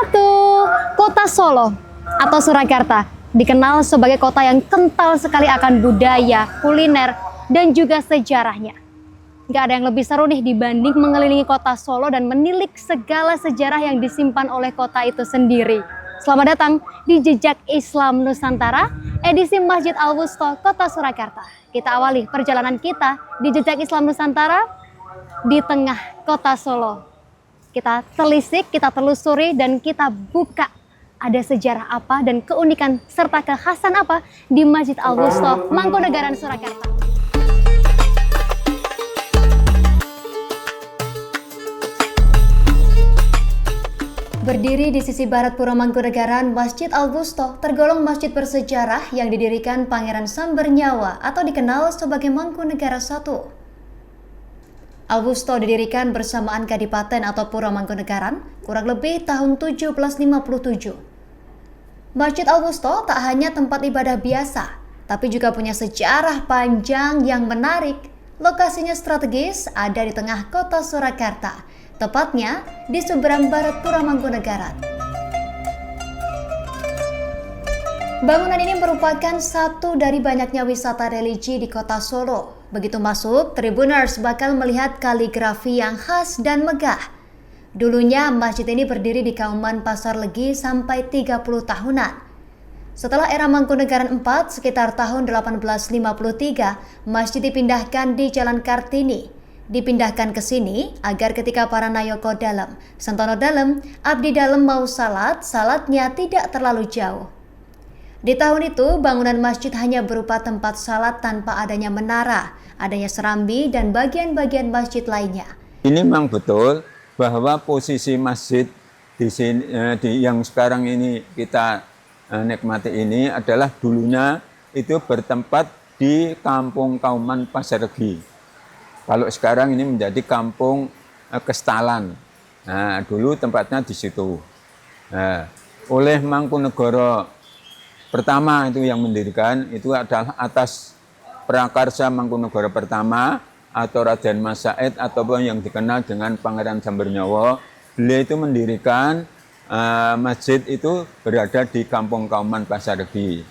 1. Kota Solo atau Surakarta dikenal sebagai kota yang kental sekali akan budaya, kuliner, dan juga sejarahnya. Gak ada yang lebih seru nih dibanding mengelilingi kota Solo dan menilik segala sejarah yang disimpan oleh kota itu sendiri. Selamat datang di Jejak Islam Nusantara, edisi Masjid Al-Wusta, Kota Surakarta. Kita awali perjalanan kita di Jejak Islam Nusantara di tengah kota Solo. Kita telisik, kita telusuri, dan kita buka ada sejarah apa dan keunikan serta kekhasan apa di Masjid Al-Wusta, Mangkunegaran, Surakarta. Berdiri di sisi barat Pura Mangkunegaran, Masjid Al-Wusta tergolong masjid bersejarah yang didirikan Pangeran Sambernyawa atau dikenal sebagai Mangkunegara I. Al-Wusta didirikan bersamaan Kadipaten atau Pura Mangkunegaran kurang lebih tahun 1757. Masjid Al-Wusta tak hanya tempat ibadah biasa, tapi juga punya sejarah panjang yang menarik. Lokasinya strategis, ada di tengah kota Surakarta, tepatnya di seberang barat Pura Mangkunegaran. Bangunan ini merupakan satu dari banyaknya wisata religi di kota Solo. Begitu masuk, tribuners bakal melihat kaligrafi yang khas dan megah. Dulunya masjid ini berdiri di Kauman Pasar Legi sampai 30 tahunan. Setelah era Mangkunegaran IV sekitar tahun 1853, masjid dipindahkan di Jalan Kartini. Dipindahkan ke sini agar ketika para Nayoko dalem, Sentono dalem, abdi dalem mau salat, salatnya tidak terlalu jauh. Di tahun itu, bangunan masjid hanya berupa tempat salat tanpa adanya menara, adanya serambi dan bagian-bagian masjid lainnya. Ini memang betul bahwa posisi masjid di sini, yang sekarang ini kita nikmati ini adalah dulunya itu bertempat di Kampung Kauman Pasar Legi. Kalau sekarang ini menjadi Kampung Kestalan. Nah, dulu tempatnya di situ. Nah, oleh Mangkunegara pertama itu yang mendirikan itu adalah atas prakarsa Mangkunegara pertama atau Raden Mas Said ataupun yang dikenal dengan Pangeran Sambernyawa. Beliau itu mendirikan masjid itu berada di Kampung Kauman Pasar Legi.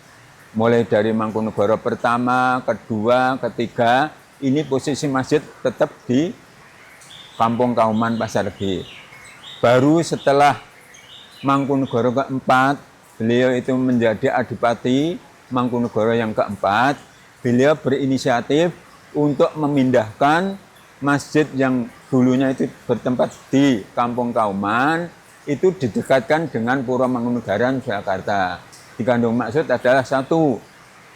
Mulai dari Mangkunegara pertama, kedua, ketiga, ini posisi masjid tetap di Kampung Kauman Pasar Legi. Baru setelah Mangkunegara keempat, beliau itu menjadi Adipati Mangkunegara yang keempat. Beliau berinisiatif untuk memindahkan masjid yang dulunya itu bertempat di Kampung Kauman, itu didekatkan dengan Pura Mangkunegaran, Jakarta. Dikandung maksud adalah satu,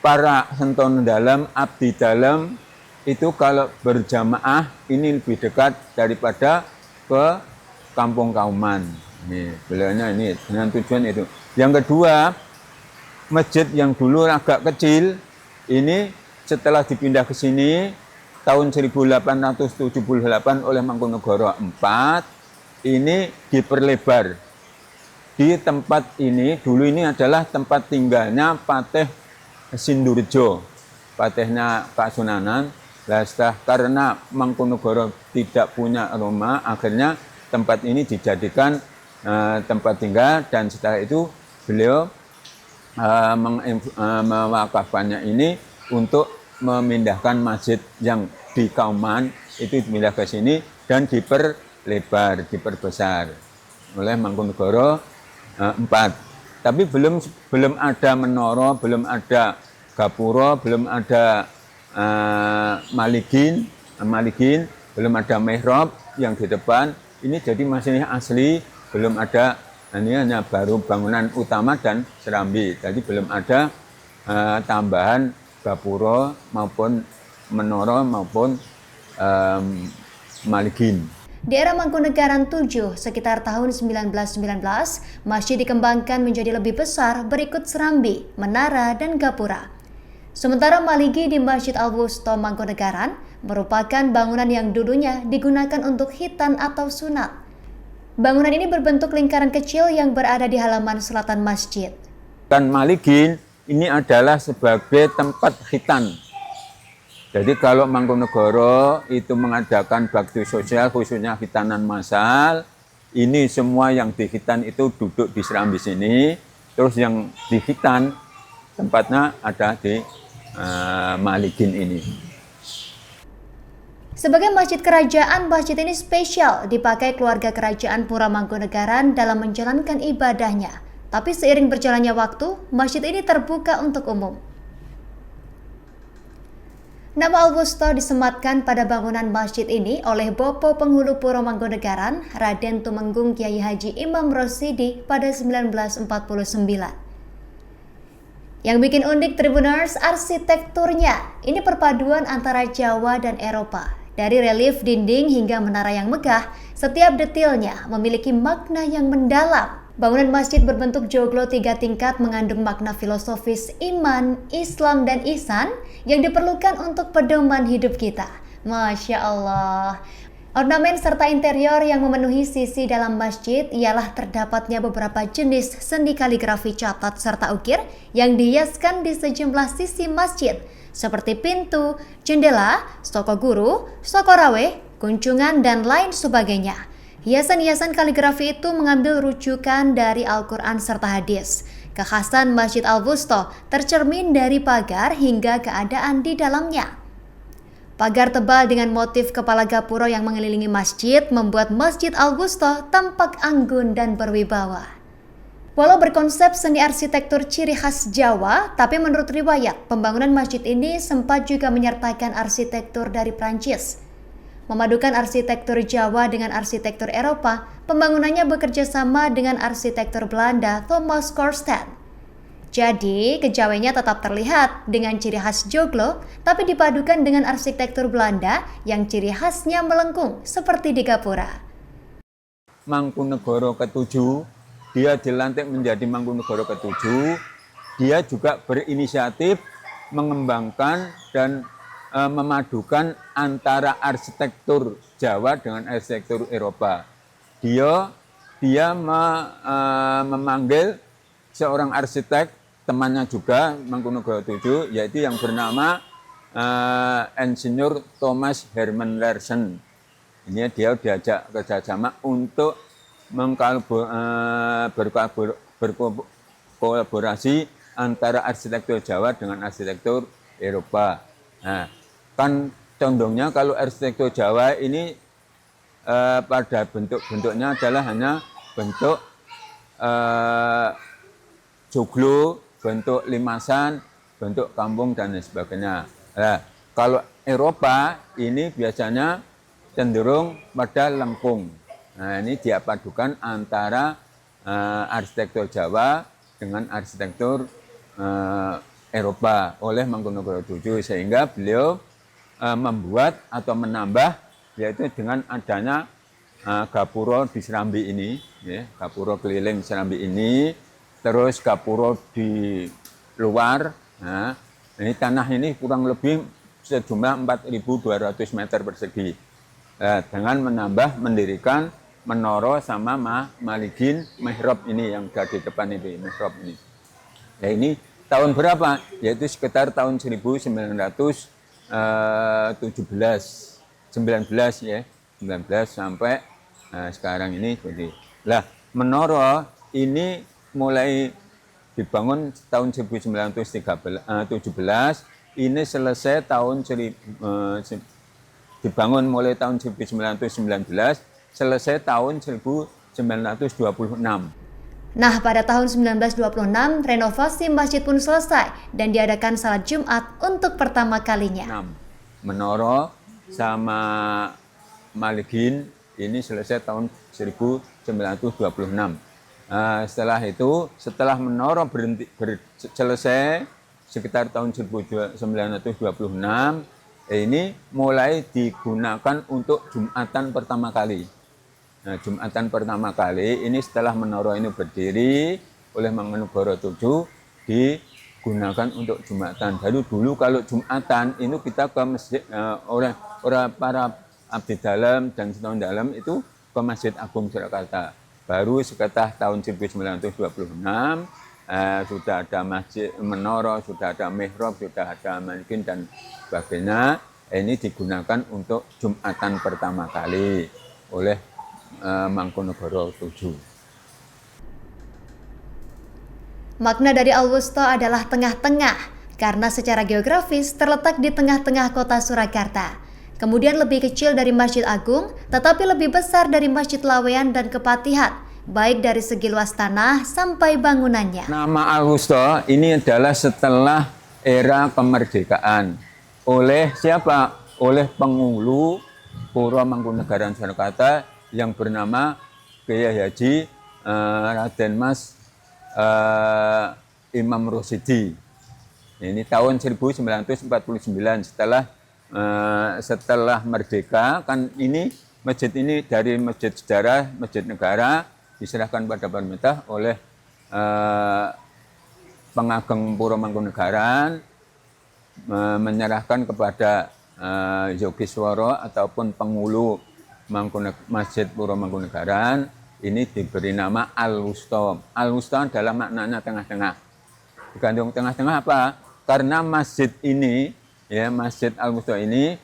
para sentono dalem, abdi dalem, itu kalau berjamaah ini lebih dekat daripada ke Kampung Kauman. Ini beliaunya ini dengan tujuan itu. Yang kedua, masjid yang dulu agak kecil ini setelah dipindah ke sini tahun 1878 oleh Mangkunegara IV ini diperlebar. Di tempat ini dulu ini adalah tempat tinggalnya Patih Sindurjo, patihnya Kasunanan. Karena Mangkunegara tidak punya rumah, akhirnya tempat ini dijadikan tempat tinggal, dan setelah itu beliau mewakafkannya ini untuk memindahkan masjid yang di Kauman itu dipindah ke sini dan diperlebar, diperbesar oleh Mangkunegara IV. Tapi belum ada menara, belum ada gapura, belum ada maligin, belum ada mihrab yang di depan. Ini jadi masih asli, belum ada. Ini hanya baru bangunan utama dan serambi. Jadi belum ada tambahan gapura maupun menara maupun maligin. Di era Mangkunegaran VII, sekitar tahun 1919, masjid dikembangkan menjadi lebih besar berikut serambi, menara, dan gapura. Sementara maligi di Masjid Al-Wusta Mangkunegaran merupakan bangunan yang dulunya digunakan untuk khitan atau sunat. Bangunan ini berbentuk lingkaran kecil yang berada di halaman selatan masjid. Dan maligin ini adalah sebagai tempat khitan. Jadi kalau Mangkunegara itu mengadakan bakti sosial khususnya khitanan massal, ini semua yang di Khitan itu duduk di Serambi sini, terus yang di Khitan tempatnya ada di Maligin ini. Sebagai masjid kerajaan, masjid ini spesial dipakai keluarga kerajaan Pura Mangkunegaran dalam menjalankan ibadahnya. Tapi seiring berjalannya waktu, masjid ini terbuka untuk umum. Nama Augusto disematkan pada bangunan masjid ini oleh Bopo Penghulu Pura Mangkunegaran, Raden Tumenggung Kyai Haji Imam Rosidi pada 1949. Yang bikin unik Tribuners, arsitekturnya. Ini perpaduan antara Jawa dan Eropa. Dari relief dinding hingga menara yang megah, setiap detailnya memiliki makna yang mendalam. Bangunan masjid berbentuk joglo 3 tingkat mengandung makna filosofis iman, Islam, dan ihsan yang diperlukan untuk pedoman hidup kita. Masya Allah. Ornamen serta interior yang memenuhi sisi dalam masjid ialah terdapatnya beberapa jenis seni kaligrafi catat serta ukir yang dihiaskan di sejumlah sisi masjid, seperti pintu, jendela, stoko guru, stoko rawe, kunjungan, dan lain sebagainya. Hiasan-hiasan kaligrafi itu mengambil rujukan dari Al-Quran serta hadis. Kekhasan Masjid Al-Wusta tercermin dari pagar hingga keadaan di dalamnya. Pagar tebal dengan motif kepala gapuro yang mengelilingi masjid membuat Masjid Al-Wusta tampak anggun dan berwibawa. Walau berkonsep seni arsitektur ciri khas Jawa, tapi menurut riwayat, pembangunan masjid ini sempat juga menyertakan arsitektur dari Prancis. Memadukan arsitektur Jawa dengan arsitektur Eropa, pembangunannya bekerja sama dengan arsitektur Belanda Thomas Korsten. Jadi, kejawennya tetap terlihat dengan ciri khas joglo, tapi dipadukan dengan arsitektur Belanda yang ciri khasnya melengkung seperti di Gapura. Mangkunegara ke-7, dia dilantik menjadi Mangkunegara ke-7, dia juga berinisiatif mengembangkan dan memadukan antara arsitektur Jawa dengan arsitektur Eropa. Dia memanggil seorang arsitek, temannya juga Mangkunegara 7, yaitu yang bernama Insinyur Thomas Herman Lersen. Ini dia diajak kerjasama untuk berkolaborasi antara arsitektur Jawa dengan arsitektur Eropa. Nah, kan condongnya kalau arsitektur Jawa ini pada bentuknya adalah hanya bentuk joglo, bentuk limasan, bentuk kampung, dan sebagainya. Nah, kalau Eropa ini biasanya cenderung pada lengkung. Nah, ini dia padukan antara arsitektur Jawa dengan arsitektur Eropa oleh Mangkunegara 7, sehingga beliau membuat atau menambah, yaitu dengan adanya gapuro di Serambi ini, ya, gapuro keliling Serambi ini, terus gapuro di luar. Nah, ini tanah ini kurang lebih sejumlah 4.200 meter persegi. Dengan menambah mendirikan menara sama Maligin mihrab ini yang ada di depan ini, mihrab ini. Ya, ini tahun berapa? Yaitu sekitar tahun 1917, 19 ya, 19 sampai sekarang ini. Jadi, lah menara ini mulai dibangun tahun 1917, ini selesai tahun dibangun mulai tahun 1919, selesai tahun 1926. Nah, pada tahun 1926, renovasi masjid pun selesai dan diadakan salat Jumat untuk pertama kalinya. Menara sama Maligin ini selesai tahun 1926. Setelah itu, setelah menara selesai sekitar tahun 1926, ini mulai digunakan untuk Jumatan pertama kali. Nah, Jumatan pertama kali ini setelah menara ini berdiri oleh Mangkunegara 7, digunakan untuk Jumatan. Dulu kalau Jumatan itu kita ke masjid, orang para abdi dalam dan setahun dalam itu ke Masjid Agung Surakarta. Baru sekitar tahun 1926 sudah ada masjid menara, sudah ada mihrab, sudah ada Maligin dan sebagainya. Ini digunakan untuk Jumatan pertama kali oleh Mangkunagaran 7. Makna dari Al-Wusta adalah tengah-tengah, karena secara geografis terletak di tengah-tengah kota Surakarta. Kemudian lebih kecil dari Masjid Agung, tetapi lebih besar dari Masjid Laweyan dan Kepatihan, baik dari segi luas tanah sampai bangunannya. Nama Al-Wusta ini adalah setelah era kemerdekaan. Oleh siapa? Oleh penghulu Puro Mangkunagaran Surakarta yang bernama Kiai Haji Raden Mas Imam Rosyidi. Ini tahun 1949 setelah merdeka, kan ini masjid ini dari masjid sejarah, masjid negara diserahkan pada pemerintah oleh pengageng Puro Mangkunagaran, menyerahkan kepada Yogiswara ataupun penghulu Masjid Puro Mangkunagaran. Ini diberi nama Al-Wusta. Al-Wusta adalah maknanya tengah-tengah. Digantung tengah-tengah apa? Karena masjid ini, ya Masjid Al-Wusta ini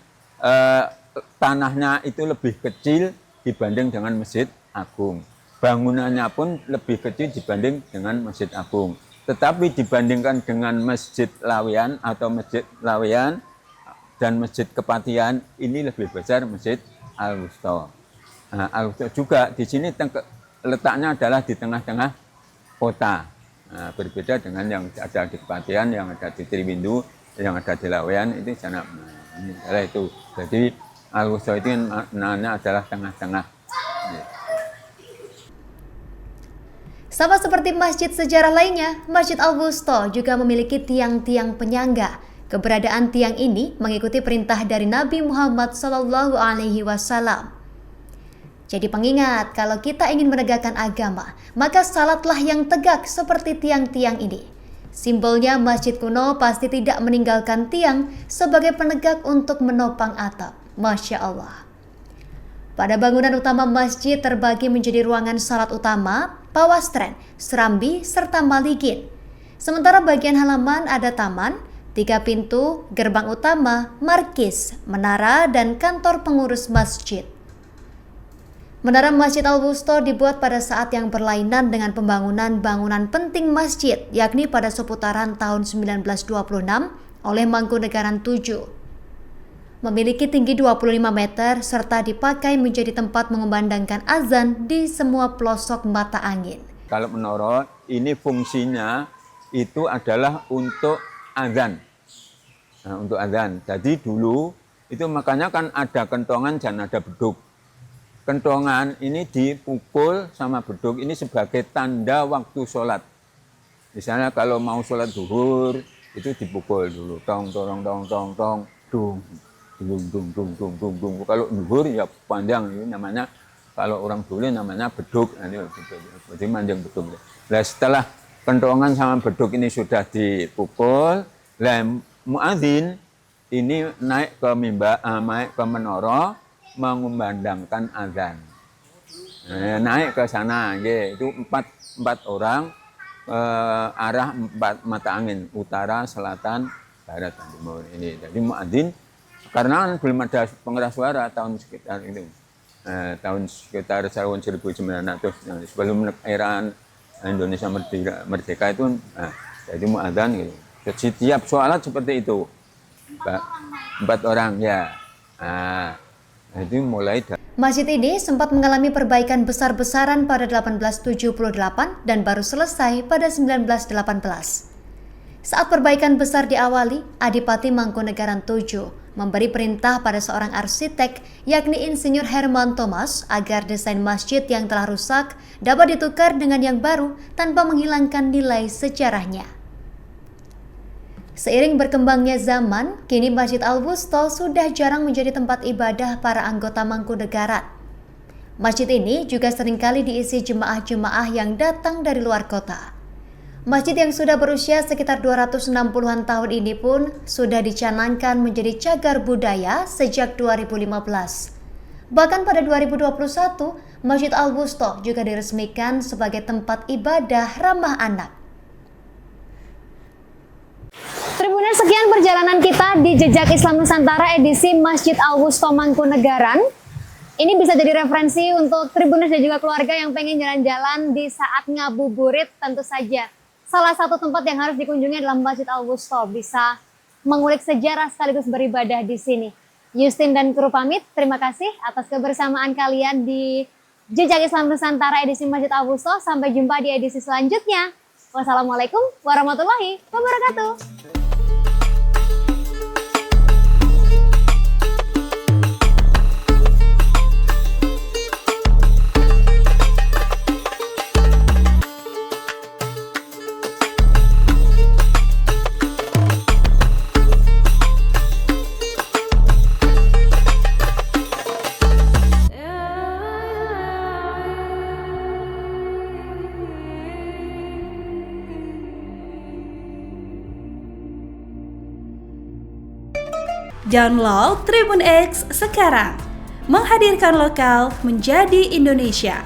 tanahnya itu lebih kecil dibanding dengan Masjid Agung. Bangunannya pun lebih kecil dibanding dengan Masjid Agung. Tetapi dibandingkan dengan Masjid Laweyan atau Masjid Laweyan dan Masjid Kepatihan, ini lebih besar Masjid Al-Wusta. Nah, Al-Wusta juga di sini letaknya adalah di tengah-tengah kota. Nah, berbeda dengan yang ada di Kepatihan, yang ada di Triwindu, yang ada di Laweyan, itu sana. Ini adalah itu. Jadi Al-Wusta itu maknanya adalah tengah-tengah. Sama seperti masjid sejarah lainnya, Masjid Al-Wusta juga memiliki tiang-tiang penyangga. Keberadaan tiang ini mengikuti perintah dari Nabi Muhammad SAW. Jadi pengingat, kalau kita ingin menegakkan agama, maka salatlah yang tegak seperti tiang-tiang ini. Simbolnya masjid kuno pasti tidak meninggalkan tiang sebagai penegak untuk menopang atap. Masya Allah. Pada bangunan utama masjid terbagi menjadi ruangan salat utama, pawastren, serambi, serta maligin. Sementara bagian halaman ada taman, 3 pintu, gerbang utama, markis, menara, dan kantor pengurus masjid. Menara Masjid Al-Wusta dibuat pada saat yang berlainan dengan pembangunan bangunan penting masjid, yakni pada seputaran tahun 1926 oleh Mangkunagaran 7. Memiliki tinggi 25 meter serta dipakai menjadi tempat mengumandangkan azan di semua pelosok mata angin. Kalau menara ini fungsinya itu adalah untuk azan. Nah, untuk azan. Jadi dulu itu makanya kan ada kentongan dan ada beduk. Kentongan ini dipukul sama beduk ini sebagai tanda waktu sholat. Misalnya kalau mau sholat zuhur itu dipukul dulu, tong tong tong tong tong, dung dung dung dung dung dung dung. Kalau zuhur ya panjang, ini namanya kalau orang dulu namanya beduk. Jadi panjang beduk. Nah, setelah kentongan sama beduk ini sudah dipukul, muadzin ini naik ke mimbar, naik ke menara, mengumandangkan azan. Naik ke sana, itu empat orang arah 4 mata angin, utara, selatan, barat, dan timur ini. Jadi muadzin karena belum ada pengeras suara tahun sekitar itu, tahun 1900 sebelum era Indonesia merdeka itu, jadi muadzan gitu. Setiap sholat seperti itu, 4 orang ya. Itu mulai Masjid ini sempat mengalami perbaikan besar-besaran pada 1878 dan baru selesai pada 1918. Saat perbaikan besar diawali, Adipati Mangkunagaran 7 memberi perintah pada seorang arsitek yakni Insinyur Herman Thomas agar desain masjid yang telah rusak dapat ditukar dengan yang baru tanpa menghilangkan nilai sejarahnya. Seiring berkembangnya zaman, kini Masjid Al-Wusta sudah jarang menjadi tempat ibadah para anggota Mangkunagaran. Masjid ini juga seringkali diisi jemaah-jemaah yang datang dari luar kota. Masjid yang sudah berusia sekitar 260-an tahun ini pun sudah dicanangkan menjadi cagar budaya sejak 2015. Bahkan pada 2021, Masjid Al-Wusta juga diresmikan sebagai tempat ibadah ramah anak. Tribuners, sekian perjalanan kita di Jejak Islam Nusantara edisi Masjid Al-Wusta Mangkunagaran. Ini bisa jadi referensi untuk Tribuners dan juga keluarga yang pengen jalan-jalan di saat ngabuburit tentu saja. Salah satu tempat yang harus dikunjungi adalah Masjid Al-Wusta. Bisa mengulik sejarah sekaligus beribadah di sini. Justin dan kru pamit, terima kasih atas kebersamaan kalian di Jejak Islam Nusantara edisi Masjid Al-Wusta. Sampai jumpa di edisi selanjutnya. Wassalamualaikum warahmatullahi wabarakatuh. Download Tribun X sekarang, menghadirkan lokal menjadi Indonesia.